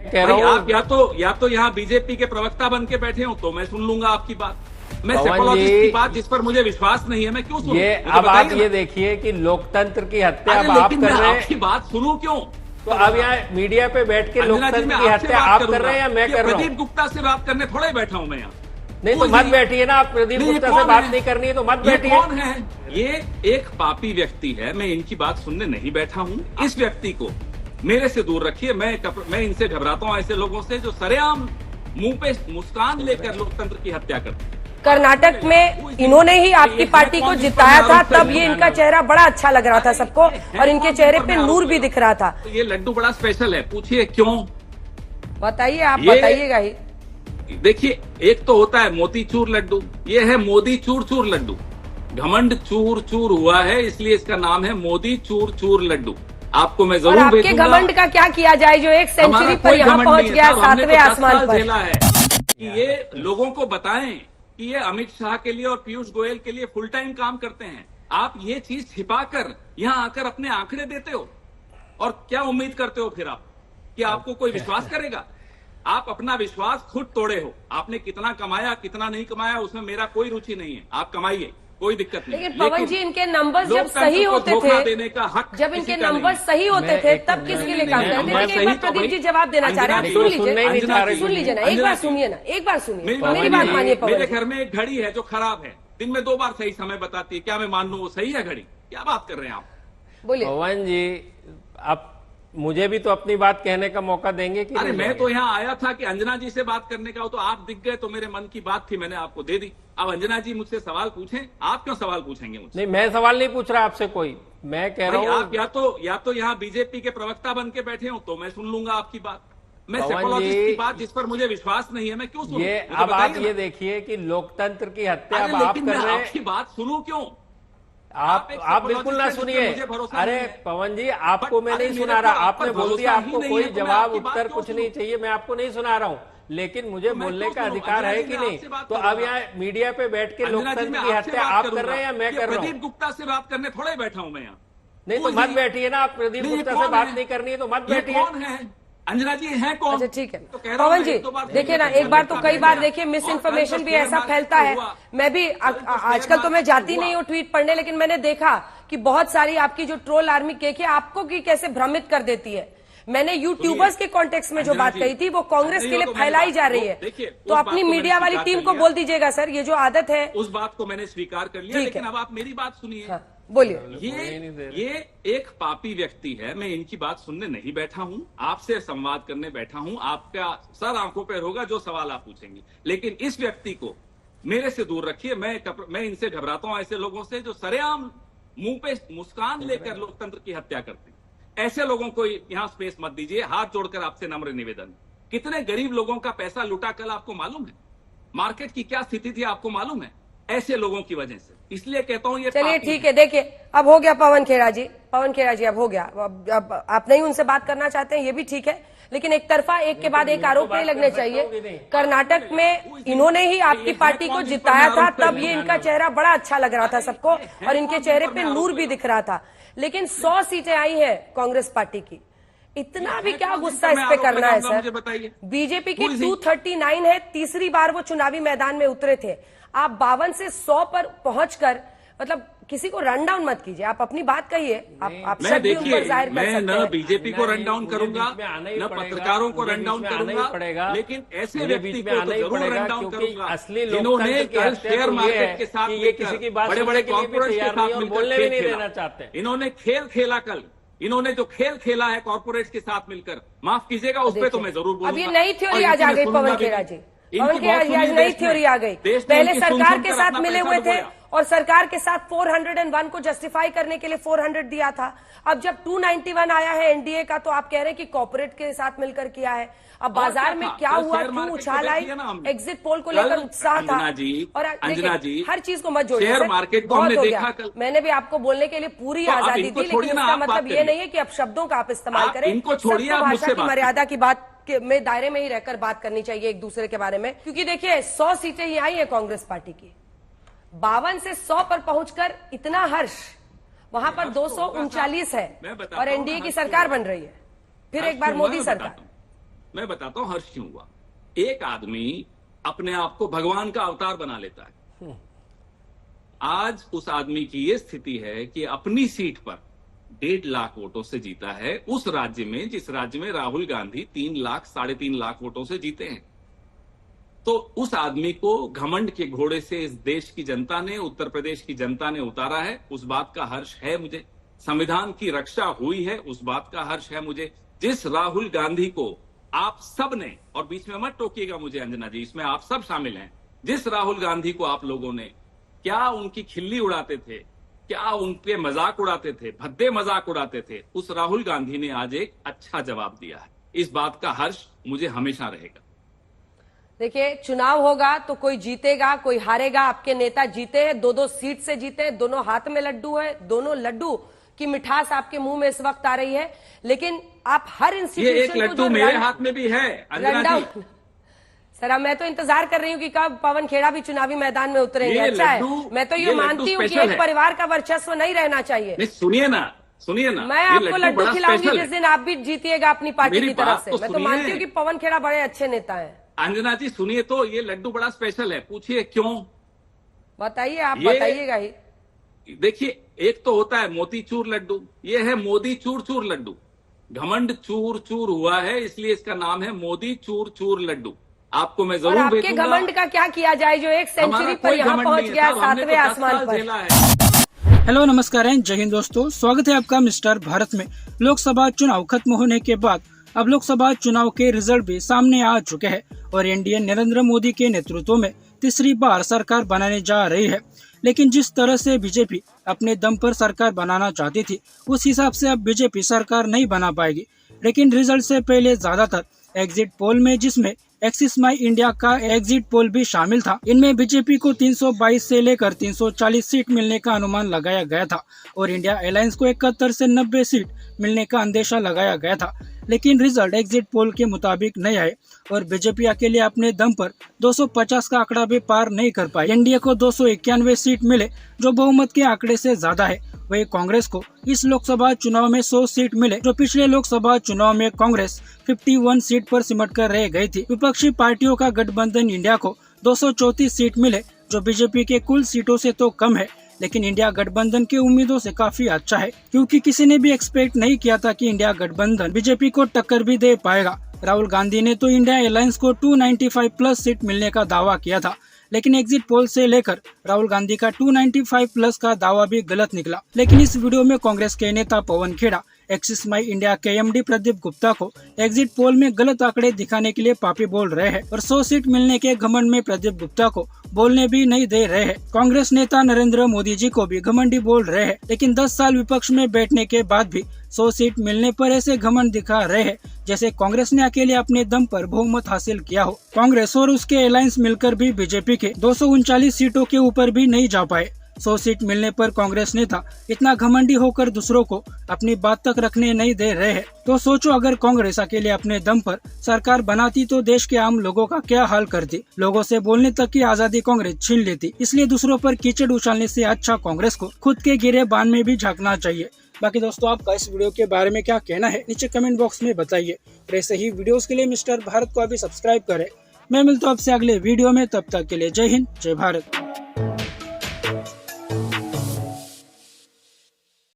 कह रहा हूँ आप या तो यहाँ बीजेपी के प्रवक्ता बन के बैठे हो तो मैं सुन लूंगा आपकी बात। मैं सेपोलॉजिस्ट की बात जिस पर मुझे विश्वास नहीं है मैं क्यों सुनूं? ये अब आप ये देखिए कि लोकतंत्र की हत्या अब आप कर रहे हैं। आपकी बात सुनूं क्यों? तो अब यहाँ मीडिया पे बैठ के लोकतंत्र की हत्या आप कर रहे हैं या मैं कर रहा हूँ? प्रदीप गुप्ता से बात करने थोड़े बैठा हूं मैं यहाँ। नहीं तो मत बैठिए ना, आप प्रदीप गुप्ता से बात नहीं करनी है तो मत बैठिए। कौन है ये? एक पापी व्यक्ति है, मैं इनकी बात सुनने नहीं बैठा हूँ। इस व्यक्ति को मेरे से दूर रखिए। मैं इनसे घबराता हूँ, ऐसे लोगों से जो सरेआम मुंह पे मुस्कान लेकर लोकतंत्र की हत्या करते हैं। कर्नाटक में इन्होंने ही आपकी पार्टी को जिताया था, तब ये इनका चेहरा बड़ा अच्छा लग रहा था सबको और इनके चेहरे पे नूर भी दिख रहा था। तो ये लड्डू बड़ा स्पेशल है, पूछिए क्यों? बताइए, आप बताइएगा ही। देखिए, एक तो होता है मोतीचूर लड्डू, ये है मोदी चूर चूर लड्डू। घमंड चूर चूर हुआ है इसलिए इसका नाम है मोदी चूर चूर लड्डू। आपको मैं जरूर आपके घमंड का क्या किया जाए जो एक सेंचुरी पर यहाँ पहुंच गया, 7वें आसमान पर। कि ये लोगों को बताएं कि ये अमित शाह के लिए और पीयूष गोयल के लिए फुल टाइम काम करते हैं। आप ये चीज छिपाकर यहाँ आकर अपने आंकड़े देते हो और क्या उम्मीद करते हो फिर आप कि आपको कोई विश्वास करेगा? आप अपना विश्वास खुद तोड़े हो। आपने कितना कमाया कितना नहीं कमाया उसमें मेरा कोई रुचि नहीं है, आप कमाइए, कोई दिक्कत नहीं। लेकिन पवन जी, इनके नंबर्स जब सही होते थे, देने का हक जब इनके नंबर्स सही होते थे तब किसके लिए काम करते थे? एक बार प्रदीप जी जवाब देना चाह रहे हैं, आप सुन लीजिए ना, एक बार सुनिए ना, एक बार सुनिए, मेरी बात मानिए। मेरे घर में एक घड़ी है जो खराब है, दिन में 2 बार सही समय बताती है, क्या मैं मान लूं वो सही है घड़ी? क्या बात कर रहे हैं आप? बोलिए पवन जी, आप मुझे भी तो अपनी बात कहने का मौका देंगे कि? अरे मैं तो यहाँ आया था कि अंजना जी से बात करने का हो, तो आप दिख गए तो मेरे मन की बात थी, मैंने आपको दे दी। अब अंजना जी मुझसे सवाल पूछें, आप क्यों सवाल पूछेंगे मुझसे? नहीं, मैं सवाल नहीं पूछ रहा आपसे कोई, मैं कह रहा हूँ आप या तो यहाँ बीजेपी के प्रवक्ता बन के बैठे हो तो मैं सुन लूंगा आपकी बात। मैं सेपोलॉजिस्ट की बात जिस पर मुझे विश्वास नहीं है मैं क्यों सुनूं? ये अब आप ये देखिए कि लोकतंत्र की हत्या अब आप कर रहे हैं। आपकी बात सुनूं क्यों? आप बिल्कुल ना सुनिए। अरे पवन जी, आपको मैं नहीं सुना रहा, आपने बोल दिया आपको कोई जवाब उत्तर कुछ नहीं चाहिए, मैं आपको नहीं सुना रहा हूँ, लेकिन मुझे बोलने का अधिकार है कि नहीं? तो अब यहाँ मीडिया पे बैठ के लोकतंत्र की हत्या आप कर रहे हैं या मैं कर रहा हूँ? प्रदीप गुप्ता से बात करने थोड़े बैठा हूँ मैं यहाँ। नहीं तो मत बैठिए ना, आप प्रदीप गुप्ता से बात नहीं करनी है तो मत बैठिए। कौन है अंजना जी? है कौन? अच्छा ठीक है पवन जी, देखिए ना, एक बार तो कई बार देखिए मिस इन्फॉर्मेशन भी ऐसा फैलता है। मैं भी आजकल तो मैं जाती नहीं हूँ ट्वीट पढ़ने, लेकिन मैंने देखा कि बहुत सारी आपकी जो ट्रोल आर्मी के आपको की कैसे भ्रमित कर देती है। मैंने यूट्यूबर्स के कॉन्टेक्स्ट में जो बात कही थी वो कांग्रेस के लिए फैलाई जा रही है, तो अपनी मीडिया वाली टीम को बोल दीजिएगा सर, ये जो आदत है। उस बात को मैंने स्वीकार कर लिया, लेकिन अब आप मेरी बात सुनिए। बोलिए। ये एक पापी व्यक्ति है, मैं इनकी बात सुनने नहीं बैठा हूं, आपसे संवाद करने बैठा हूं। आपका सर आंखों पर होगा जो सवाल आप पूछेंगे, लेकिन इस व्यक्ति को मेरे से दूर रखिए। मैं इनसे घबराता हूं, ऐसे लोगों से जो सरेआम मुंह पे मुस्कान लेकर लोकतंत्र की हत्या करते हैं। ऐसे लोगों को यहाँ स्पेस मत दीजिए। हाथ जोड़कर आपसे नम्र निवेदन। कितने गरीब लोगों का पैसा लुटा कल आपको मालूम है? मार्केट की क्या स्थिति थी आपको मालूम है? ऐसे लोगों की वजह से। इसलिए कहता हूं ये चलिए ठीक है, देखिए अब हो गया पवन खेड़ा जी, अब हो गया। अब आप नहीं उनसे बात करना चाहते हैं, ये भी ठीक है, लेकिन एक तरफा एक के बाद एक आरोप नहीं लगने चाहिए। कर्नाटक में इन्होंने ही आपकी पार्टी को जिताया था, तब ये इनका चेहरा बड़ा अच्छा लग रहा था सबको और इनके चेहरे पे नूर भी दिख रहा था। लेकिन 100 सीटें आई है कांग्रेस पार्टी की, इतना भी क्या गुस्सा इस पे करना है सर? बीजेपी की 239 है, तीसरी बार वो चुनावी मैदान में उतरे थे। आप 52 से 100 पर पहुंचकर मतलब किसी को रन डाउन मत कीजिए, आप अपनी बात कहिए। आप मैं देखिए, मैं न बीजेपी को रन डाउन करूंगा न पत्रकारों को रन डाउन करूंगा, लेकिन ऐसे व्यक्ति को तो जरूर रन डाउन करूंगा जिन्होंने कल शेयर मार्केट के साथ बड़े बड़े कॉर्पोरेट के साथ मिलकर इन्होंने खेल खेला। कल इन्होंने जो खेल खेला है कॉर्पोरेट के साथ मिलकर, माफ कीजिएगा, उस पर तो मैं जरूर बोलूंगा। अब ये नई थ्योरी आज आ गई पवन खेड़ा जी, पवन खेड़ा जी, आज नई थ्योरी आ गई। पहले सरकार के साथ मिले हुए थे और सरकार के साथ 401 को जस्टिफाई करने के लिए 400 दिया था। अब जब 291 आया है एनडीए का, तो आप कह रहे हैं कि कॉर्पोरेट के साथ मिलकर किया है। अब बाजार में क्या हुआ, क्यों उछाल आई, एग्जिट पोल को लेकर उत्साह था। और हर चीज को मत जोड़िए, बहुत हो गया। मैंने भी आपको बोलने के लिए पूरी आजादी दी, लेकिन इसका मतलब ये नहीं है कि अब शब्दों का आप इस्तेमाल करें। सबको भाषा की मर्यादा की बात में दायरे में ही रहकर बात करनी चाहिए एक दूसरे के बारे में, क्योंकि देखिए 100 सीटें ही आई है कांग्रेस पार्टी की। 52 से 100 पर पहुंचकर इतना हर्ष, वहां पर 239 है और एनडीए की सरकार बन रही है, फिर एक बार मोदी सरकार। मैं बताता हूं हर्ष क्यों हुआ। एक आदमी अपने आप को भगवान का अवतार बना लेता है। आज उस आदमी की यह स्थिति है कि अपनी सीट पर 1.5 लाख वोटों से जीता है, उस राज्य में जिस राज्य में राहुल गांधी 3 लाख 3.5 लाख वोटों से जीते हैं। तो उस आदमी को घमंड के घोड़े से इस देश की जनता ने, उत्तर प्रदेश की जनता ने उतारा है, उस बात का हर्ष है मुझे। संविधान की रक्षा हुई है, उस बात का हर्ष है मुझे। जिस राहुल गांधी को आप सब ने, और बीच में मत टोकिएगा मुझे अंजना जी, इसमें आप सब शामिल हैं, जिस राहुल गांधी को आप लोगों ने क्या उनकी खिल्ली उड़ाते थे, क्या उनके मजाक उड़ाते थे, भद्दे मजाक उड़ाते थे, उस राहुल गांधी ने आज एक अच्छा जवाब दिया है। इस बात का हर्ष मुझे हमेशा रहेगा। देखिए, चुनाव होगा तो कोई जीतेगा कोई हारेगा। आपके नेता जीते हैं, 2-2 सीट से जीते हैं, दोनों हाथ में लड्डू है, दोनों लड्डू की मिठास आपके मुंह में इस वक्त आ रही है। लेकिन आप हर इंस्टीट्यूशन ये एक लड्डू मेरे हाथ में भी है अंजना जी। सर, मैं तो इंतजार कर रही हूँ कि कब पवन खेड़ा भी चुनावी मैदान में उतरेंगे। अच्छा है, मैं तो ये मानती हूँ कि एक परिवार का वर्चस्व नहीं रहना चाहिए। सुनिए ना, मैं आपको लड्डू खिलाऊंगी जिस दिन आप भी जीतिएगा अपनी पार्टी की तरफ से। मैं तो मानती हूँ कि पवन खेड़ा बड़े अच्छे नेता है। अंजना जी सुनिए, तो ये लड्डू बड़ा स्पेशल है, पूछिए क्यों? बताइए, आप बताइएगा ही। देखिए, एक तो होता है मोतीचूर लड्डू, ये है मोदी चूर चूर लड्डू। घमंड चूर चूर हुआ है, इसलिए इसका नाम है मोदी चूर चूर लड्डू। आपको मैं जरूर आपके घमंड का क्या किया जाए जो एक सेंचुरी पर यहाँ पहुंच गया, 7वें आसमान पर। हेलो, नमस्कार, जय हिंद दोस्तों, स्वागत है आपका मिस्टर भारत में। लोकसभा चुनाव खत्म होने के बाद अब लोकसभा चुनाव के रिजल्ट भी सामने आ चुके हैं और एनडीए नरेंद्र मोदी के नेतृत्व में तीसरी बार सरकार बनाने जा रही है। लेकिन जिस तरह से बीजेपी अपने दम पर सरकार बनाना चाहती थी, उस हिसाब से अब बीजेपी सरकार नहीं बना पाएगी। लेकिन रिजल्ट से पहले ज्यादातर एग्जिट पोल में, जिसमें एक्सिस माई इंडिया का एग्जिट पोल भी शामिल था, इनमें बीजेपी को 322 से लेकर 340 सीट मिलने का अनुमान लगाया गया था और इंडिया अलायंस को 71 से 90 सीट मिलने का अंदेशा लगाया गया था। लेकिन रिजल्ट एग्जिट पोल के मुताबिक नहीं आए और बीजेपी अकेले अपने दम पर 250 का आंकड़ा भी पार नहीं कर पाई। एनडीए को 291 सीट मिले, जो बहुमत के आंकड़े से ज्यादा है। वही कांग्रेस को इस लोकसभा चुनाव में 100 सीट मिले, जो पिछले लोकसभा चुनाव में कांग्रेस 51 सीट पर सिमट कर रह गई थी। विपक्षी पार्टियों का गठबंधन इंडिया को 234 सीट मिले, जो बीजेपी के कुल सीटों से तो कम है, लेकिन इंडिया गठबंधन के उम्मीदों से काफी अच्छा है, क्योंकि किसी ने भी एक्सपेक्ट नहीं किया था कि इंडिया गठबंधन बीजेपी को टक्कर भी दे पाएगा। राहुल गांधी ने तो इंडिया अलायंस को 295 प्लस सीट मिलने का दावा किया था, लेकिन एग्जिट पोल से लेकर राहुल गांधी का 295 प्लस का दावा भी गलत निकला। लेकिन इस वीडियो में कांग्रेस के नेता पवन खेड़ा एक्सिस माई इंडिया के एमडी प्रदीप गुप्ता को एग्जिट पोल में गलत आंकड़े दिखाने के लिए पापी बोल रहे हैं और 100 सीट मिलने के घमंड में प्रदीप गुप्ता को बोलने भी नहीं दे रहे हैं। कांग्रेस नेता नरेंद्र मोदी जी को भी घमंडी बोल रहे हैं, लेकिन 10 साल विपक्ष में बैठने के बाद भी 100 सीट मिलने पर ऐसे घमंड दिखा रहे हैं जैसे कांग्रेस ने अकेले अपने दम पर बहुमत हासिल किया हो। कांग्रेस और उसके अलायंस मिलकर भी बीजेपी के 239 सीटों के ऊपर भी नहीं जा पाए। 100 सीट मिलने पर कांग्रेस नेता इतना घमंडी होकर दूसरों को अपनी बात तक रखने नहीं दे रहे हैं। तो सोचो, अगर कांग्रेस अकेले अपने दम पर सरकार बनाती तो देश के आम लोगों का क्या हाल करती। लोगों से बोलने तक की आजादी कांग्रेस छीन लेती। इसलिए दूसरों पर कीचड़ उछालने से अच्छा कांग्रेस को खुद के गिरेबान में भी झांकना चाहिए। बाकी दोस्तों, आपका इस वीडियो के बारे में क्या कहना है, नीचे कमेंट बॉक्स में बताइए। और ऐसे ही वीडियोस के लिए मिस्टर भारत को अभी सब्सक्राइब करें। मैं मिलता हूं आपसे अगले वीडियो में, तब तक के लिए जय हिंद, जय भारत।